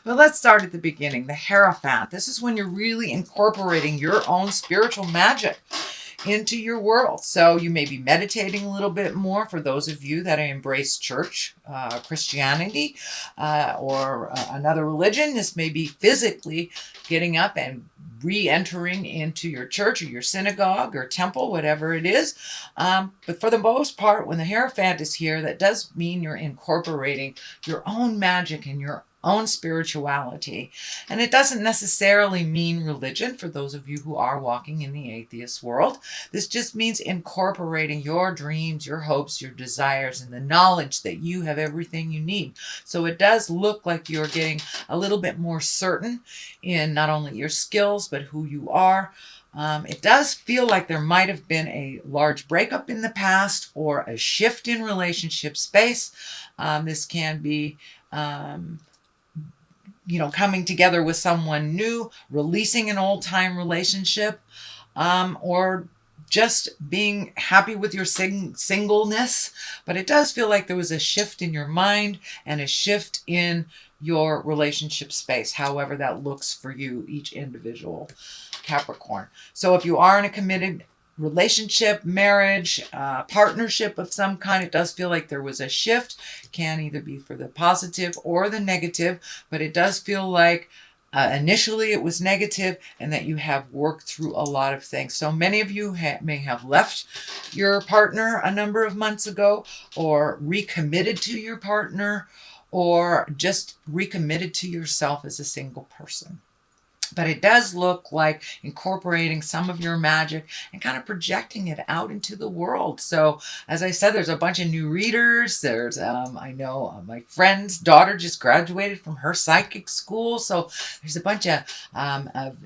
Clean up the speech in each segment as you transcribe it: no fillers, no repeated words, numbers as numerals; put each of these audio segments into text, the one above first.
But let's start at the beginning. The Hierophant. This is when you're really incorporating your own spiritual magic into your world. So you may be meditating a little bit more for those of you that embrace church, Christianity, or another religion. This may be physically getting up and re-entering into your church or your synagogue or temple, whatever it is. But for the most part, when the Hierophant is here, that does mean you're incorporating your own magic and your own spirituality. And it doesn't necessarily mean religion for those of you who are walking in the atheist world. This just means incorporating your dreams, your hopes, your desires, and the knowledge that you have everything you need. So it does look like you're getting a little bit more certain in not only your skills, but who you are. It does feel like there might have been a large breakup in the past or a shift in relationship space. This can be coming together with someone new, releasing an old time relationship, or just being happy with your singleness. But it does feel like there was a shift in your mind and a shift in your relationship space, however that looks for you, each individual Capricorn. So if you are in a committed relationship, marriage, partnership of some kind, it does feel like there was a shift. Can either be for the positive or the negative, but it does feel like initially it was negative and that you have worked through a lot of things. So many of you may have left your partner a number of months ago, or recommitted to your partner, or just recommitted to yourself as a single person. But it does look like incorporating some of your magic and kind of projecting it out into the world. So, as I said, there's a bunch of new readers. There's, I know my friend's daughter just graduated from her psychic school. So, there's a bunch of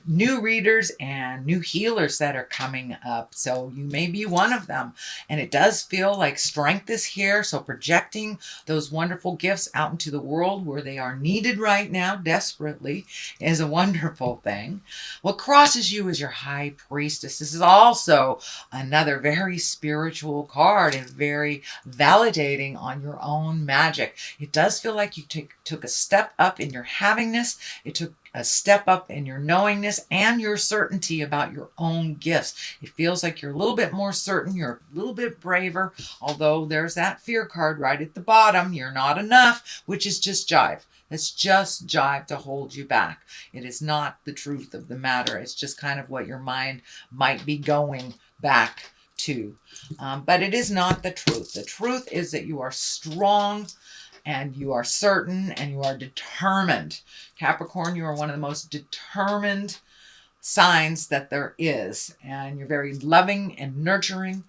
new readers and new healers that are coming up. So, you may be one of them. And it does feel like strength is here. So, projecting those wonderful gifts out into the world where they are needed right now desperately is a wonderful thing. What crosses you is your High Priestess. This is also another very spiritual card and very validating on your own magic. It does feel like you took a step up in your havingness. It took a step up in your knowingness and your certainty about your own gifts. It feels like you're a little bit more certain. You're a little bit braver, although there's that fear card right at the bottom. You're not enough, which is just jive. It's just jive to hold you back. It is not the truth of the matter. It's just kind of what your mind might be going back to. But it is not the truth. The truth is that you are strong and you are certain and you are determined. Capricorn, you are one of the most determined signs that there is. And you're very loving and nurturing.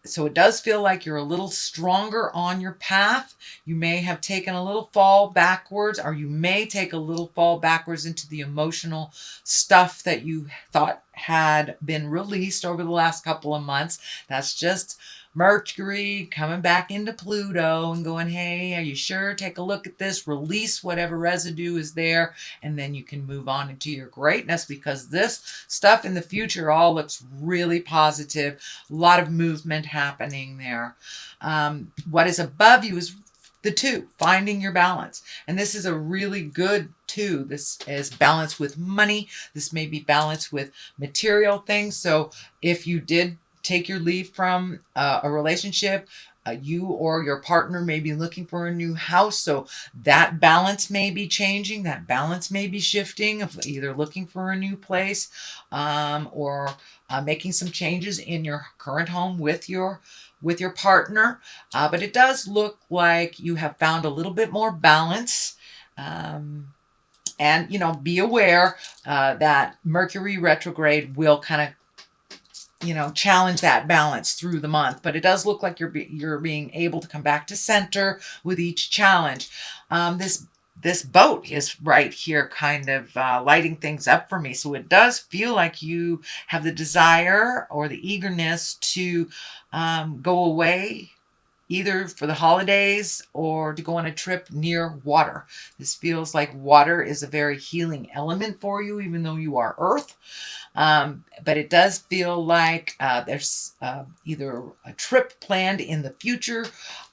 So it does feel like you're a little stronger on your path. You may have taken a little fall backwards, or you may take a little fall backwards into the emotional stuff that you thought had been released over the last couple of months. That's just Mercury coming back into Pluto and going, hey, are you sure? Take a look at this, release whatever residue is there, and then you can move on into your greatness, because this stuff in the future all looks really positive. A lot of movement happening there. What is above you is the 2, finding your balance. And this is a really good 2. This is balance with money. This may be balance with material things. So if you did take your leave from a relationship, you or your partner may be looking for a new house. So that balance may be changing. That balance may be shifting, of either looking for a new place or making some changes in your current home with your partner. But it does look like you have found a little bit more balance. And, be aware that Mercury retrograde will kind of challenge that balance through the month. But it does look like you're being able to come back to center with each challenge. This boat is right here kind of lighting things up for me. So it does feel like you have the desire or the eagerness to go away, either for the holidays or to go on a trip near water. This feels like water is a very healing element for you, even though you are earth. But it does feel like there's either a trip planned in the future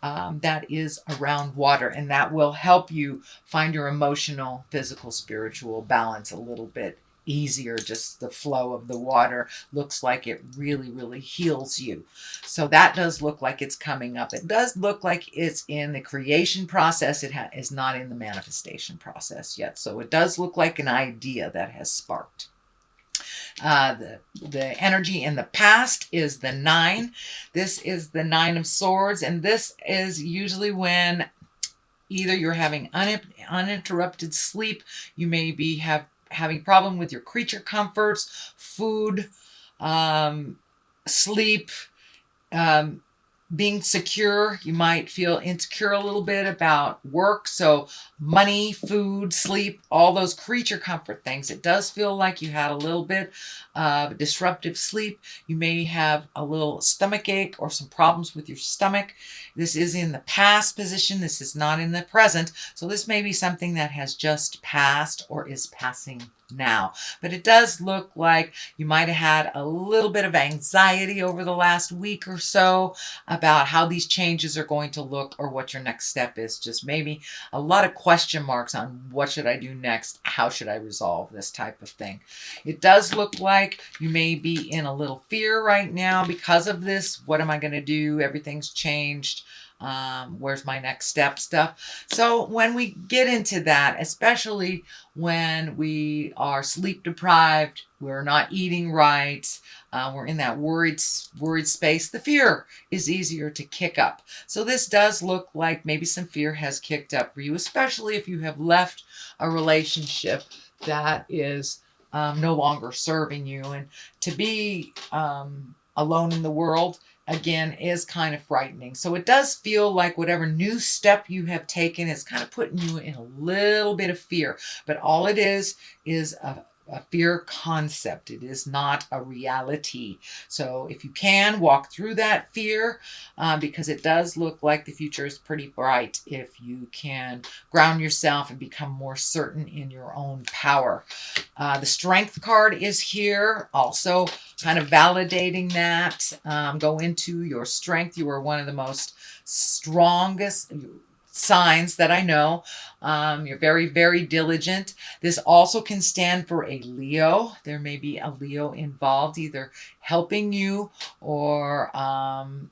that is around water, and that will help you find your emotional, physical, spiritual balance a little bit easier. Just the flow of the water looks like it really, really heals you. So that does look like it's coming up. It does look like it's in the creation process. It is not in the manifestation process yet. So it does look like an idea that has sparked. The energy in the past is the 9. This is the 9 of Swords, and this is usually when either you're having uninterrupted sleep, you may be having problem with your creature comforts, food, sleep, being secure. You might feel insecure a little bit about work. So money, food, sleep, all those creature comfort things. It does feel like you had a little bit of disruptive sleep. You may have a little stomach ache or some problems with your stomach. This is in the past position. This is not in the present. So this may be something that has just passed or is passing now. But it does look like you might have had a little bit of anxiety over the last week or so about how these changes are going to look or what your next step is. Just maybe a lot of question marks on what should I do next? How should I resolve this type of thing? It does look like you may be in a little fear right now because of this. What am I going to do? Everything's changed. Where's my next step stuff? So when we get into that, especially when we are sleep deprived, we're not eating right, we're in that worried space, the fear is easier to kick up. So this does look like maybe some fear has kicked up for you, especially if you have left a relationship that is no longer serving you. And to be alone in the world, again, is kind of frightening. So it does feel like whatever new step you have taken is kind of putting you in a little bit of fear. But all it is a fear concept. It is not a reality. So if you can walk through that fear, because it does look like the future is pretty bright if you can ground yourself and become more certain in your own power. The Strength card is here, also kind of validating that. Go into your strength. You are one of the most strongest signs that I know. You're very, very diligent. This also can stand for a Leo. There may be a Leo involved, either helping you or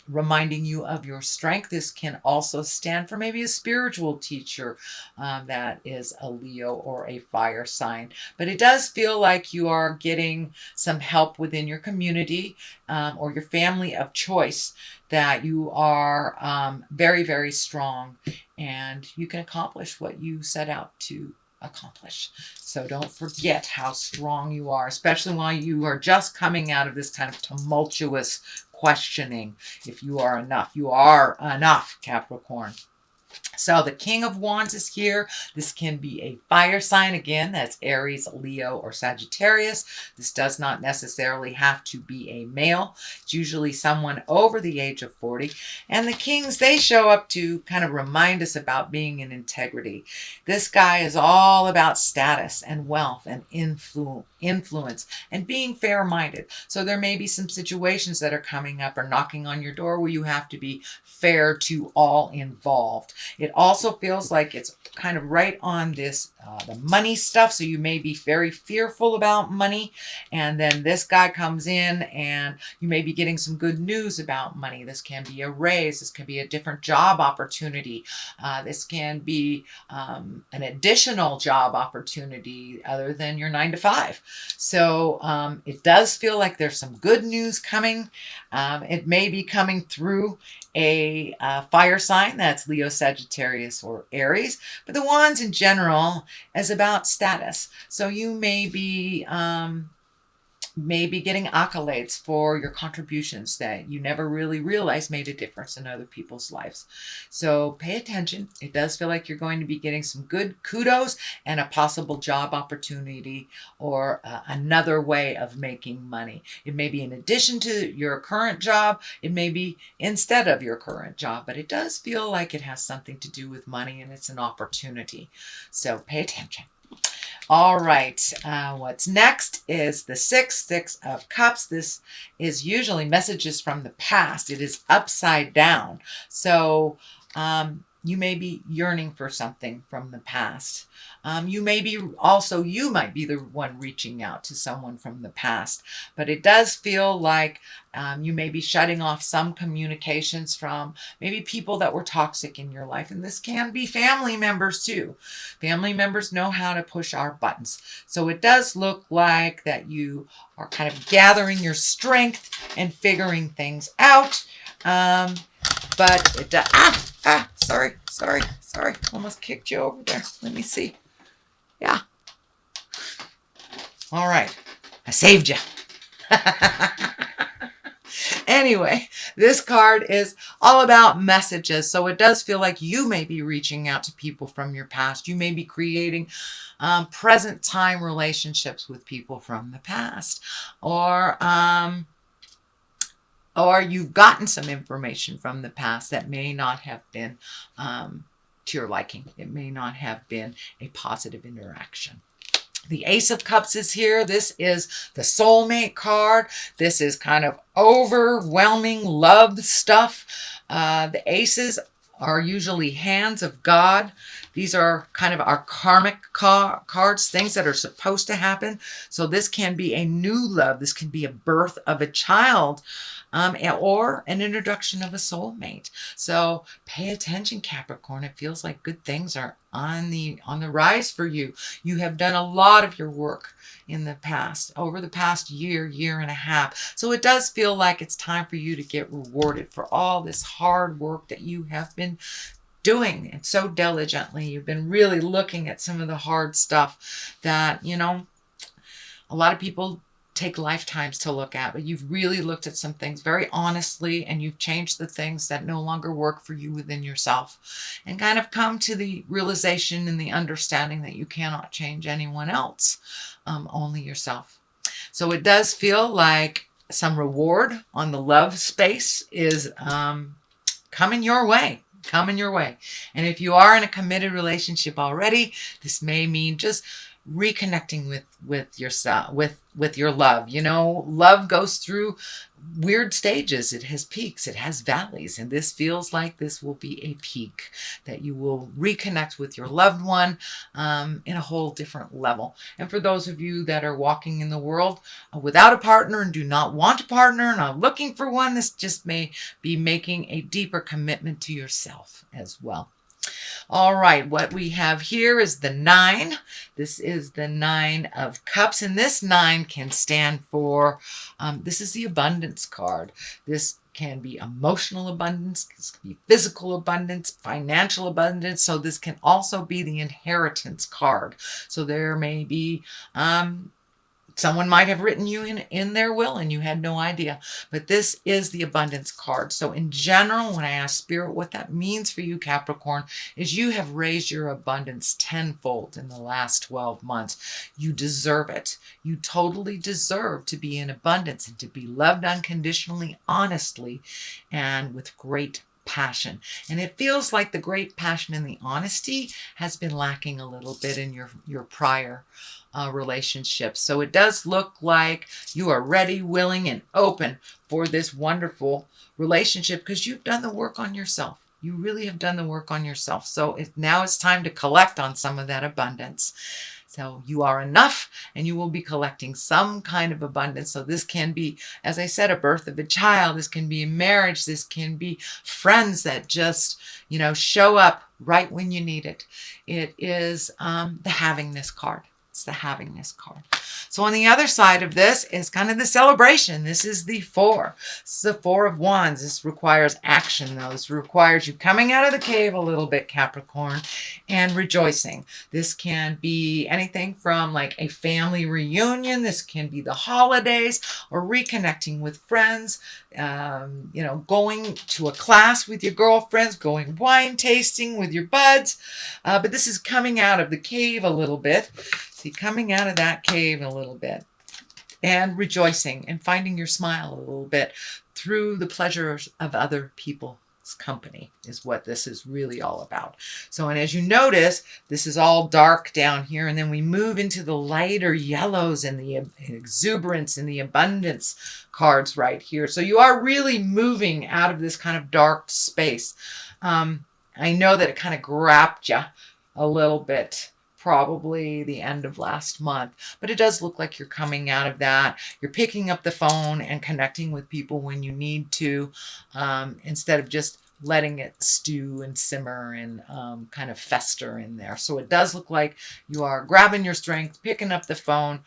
reminding you of your strength. This can also stand for maybe a spiritual teacher that is a Leo or a fire sign. But it does feel like you are getting some help within your community or your family of choice, that you are very, very strong and you can accomplish what you set out to accomplish. So don't forget how strong you are, especially while you are just coming out of this kind of tumultuous questioning. If you are enough, you are enough, Capricorn. So the King of Wands is here. This can be a fire sign. Again, that's Aries, Leo, or Sagittarius. This does not necessarily have to be a male. It's usually someone over the age of 40. And the Kings, they show up to kind of remind us about being in integrity. This guy is all about status and wealth and influence and being fair-minded. So there may be some situations that are coming up or knocking on your door where you have to be fair to all involved. It also feels like it's kind of right on this, the money stuff. So you may be very fearful about money. And then this guy comes in and you may be getting some good news about money. This can be a raise. This can be a different job opportunity. This can be an additional job opportunity other than your 9 to 5. So it does feel like there's some good news coming. It may be coming through a fire sign, that's Leo, Sagittarius, or Aries. But the Wands in general is about status. So you may be maybe getting accolades for your contributions that you never really realized made a difference in other people's lives. So pay attention. It does feel like you're going to be getting some good kudos and a possible job opportunity or another way of making money. It may be in addition to your current job. It may be instead of your current job, but it does feel like it has something to do with money and it's an opportunity. So pay attention. All right, what's next is the Six of Cups. This is usually messages from the past. It is upside down. So you may be yearning for something from the past. You might be the one reaching out to someone from the past, but it does feel like you may be shutting off some communications from maybe people that were toxic in your life. And this can be family members too. Family members know how to push our buttons. So it does look like that you are kind of gathering your strength and figuring things out. But it does, sorry. Almost kicked you over there. Let me see. Yeah. All right. I saved you. Anyway, this card is all about messages. So it does feel like you may be reaching out to people from your past. You may be creating present time relationships with people from the past. Or you've gotten some information from the past that may not have been to your liking. It may not have been a positive interaction. The Ace of Cups is here. This is the soulmate card. This is kind of overwhelming love stuff. The aces are usually hands of God. These are kind of our karmic cards, things that are supposed to happen. So this can be a new love. This can be a birth of a child. Or an introduction of a soulmate. So pay attention, Capricorn. It feels like good things are on the rise for you. You have done a lot of your work in the past, over the past year and a half. So it does feel like it's time for you to get rewarded for all this hard work that you have been doing and so diligently. You've been really looking at some of the hard stuff that, a lot of people take lifetimes to look at, but you've really looked at some things very honestly, and you've changed the things that no longer work for you within yourself, and kind of come to the realization and the understanding that you cannot change anyone else, only yourself. So it does feel like some reward on the love space is coming your way. And if you are in a committed relationship already, this may mean just reconnecting with yourself, with your love. Love goes through weird stages. It has peaks, it has valleys, and this feels like this will be a peak, that you will reconnect with your loved one in a whole different level. And for those of you that are walking in the world without a partner and do not want a partner and are looking for one, this just may be making a deeper commitment to yourself as well. All right, what we have here is the 9. This is the 9 of Cups, and this 9 can stand for, this is the abundance card. This can be emotional abundance, this can be physical abundance, financial abundance. So this can also be the inheritance card. So there may be someone might have written you in their will and you had no idea. But this is the abundance card. So in general, when I ask Spirit what that means for you, Capricorn, is you have raised your abundance tenfold in the last 12 months. You deserve it. You totally deserve to be in abundance and to be loved unconditionally, honestly, and with great passion. And it feels like the great passion and the honesty has been lacking a little bit in your prior relationships. So it does look like you are ready, willing, and open for this wonderful relationship because you've done the work on yourself. You really have done the work on yourself. So now it's time to collect on some of that abundance. So you are enough, and you will be collecting some kind of abundance. So this can be, as I said, a birth of a child. This can be a marriage. This can be friends that just, show up right when you need it. It is the havingness card. It's the havingness card. So on the other side of this is kind of the celebration. This is the 4. This is the 4 of Wands. This requires action, though. This requires you coming out of the cave a little bit, Capricorn, and rejoicing. This can be anything from like a family reunion. This can be the holidays or reconnecting with friends, going to a class with your girlfriends, going wine tasting with your buds. But this is coming out of the cave a little bit. See, coming out of that cave a little bit and rejoicing and finding your smile a little bit through the pleasures of other people's company is what this is really all about. So, and as you notice, this is all dark down here, and then we move into the lighter yellows and the exuberance and the abundance cards right here. So you are really moving out of this kind of dark space. I know that it kind of grabbed you a little bit, probably the end of last month, but it does look like you're coming out of that. You're picking up the phone and connecting with people when you need to, instead of just letting it stew and simmer and kind of fester in there. So it does look like you are grabbing your strength, picking up the phone,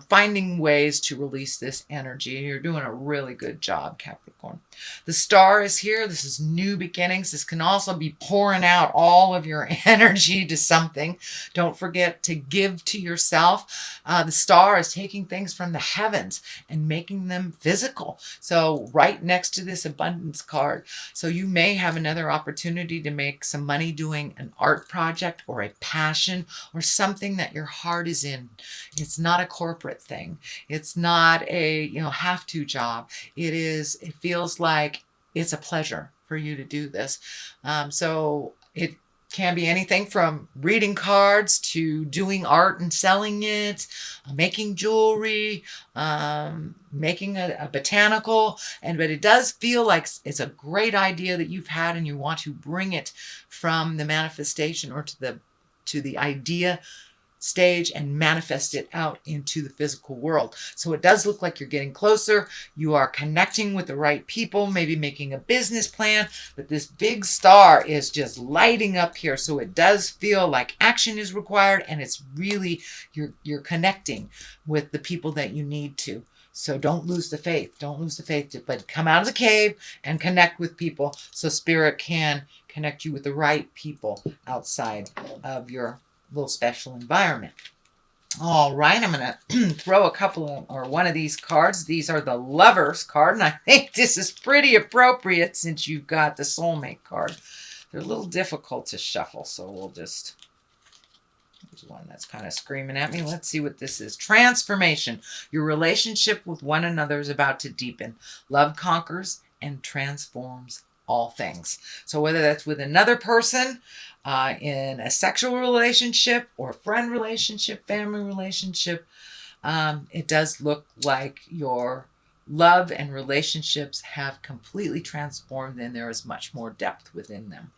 finding ways to release this energy. You're doing a really good job, Capricorn. The star is here. This is new beginnings. This can also be pouring out all of your energy to something. Don't forget to give to yourself. The star is taking things from the heavens and making them physical. So right next to this abundance card. So you may have another opportunity to make some money doing an art project or a passion or something that your heart is in. It's not a corporate thing. It's not a have to job. It feels like it's a pleasure for you to do this. So it can be anything from reading cards to doing art and selling it, making jewelry, making a botanical. But it does feel like it's a great idea that you've had and you want to bring it from the manifestation or to the idea stage and manifest it out into the physical world. So it does look like you're getting closer. You are connecting with the right people, maybe making a business plan, but this big star is just lighting up here. So it does feel like action is required, and it's really, you're connecting with the people that you need to. So don't lose the faith. Don't lose the faith, but come out of the cave and connect with people so Spirit can connect you with the right people outside of your little special environment. All right, I'm going to throw one of these cards. These are the Lovers card, and I think this is pretty appropriate since you've got the Soulmate card. They're a little difficult to shuffle, so we'll just... There's one that's kind of screaming at me. Let's see what this is. Transformation. Your relationship with one another is about to deepen. Love conquers and transforms all things. So whether that's with another person, in a sexual relationship or friend relationship, family relationship, it does look like your love and relationships have completely transformed and there is much more depth within them.